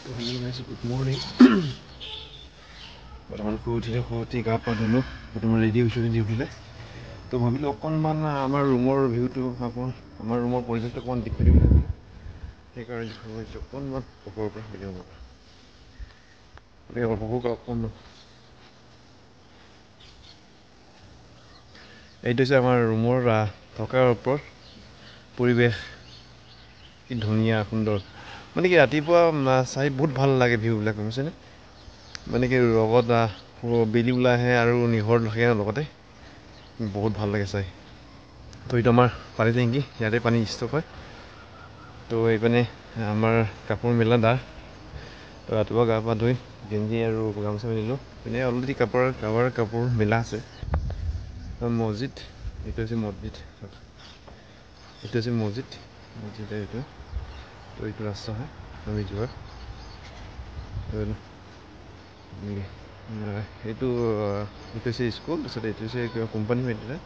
Good morning. বৰ্তমান শুই গা পা ধুলোঁ বৰ্তমান ৰেডি হৈছোঁ উঠিলে তো ভাবিলোঁ অকণমান আমাৰ ৰুমৰ ভিউটো আমাৰ ৰুমৰ পৰিৱেশটো অকণমান দেখুৱাই দিম ভাবিলোঁ সেইকাৰণে ভাবিছোঁ অকণমান ওপৰৰ পৰা ভিডিঅ' অকণমান এইটো হৈছে আমাৰ ৰুমৰ থকাৰ ওপৰত পৰিৱেশ কি ধুনীয়া সুন্দৰ মানে কি ৰাতিপুৱা চাই বহুত ভাল লাগে ভিউবিলাক বুজিছেনে মানে কি লগত বেলি ওলাই আহে আৰু নিহৰ থাকে লগতে বহুত ভাল লাগে চাই তো এইটো আমাৰ পানী টেংকি ইয়াতে পানী ষ্টক হয় তো এইপিনে আমাৰ কাপোৰ মেলা তো ৰাতিপুৱা গা পা ধুই গেঞ্জি আৰু গামোচা মেলিলোঁ পিনে অলৰেডি কাপোৰ মেলা আছে মছজিদ এইটো হৈছে মছজিদ এইটো তো এইটো ৰাস্তা হয় আমি যোৱাৰ এইটো হৈছে স্কুল তাৰপিছত এইটো হৈছে কিবা কোম্পানী হয় এতিয়া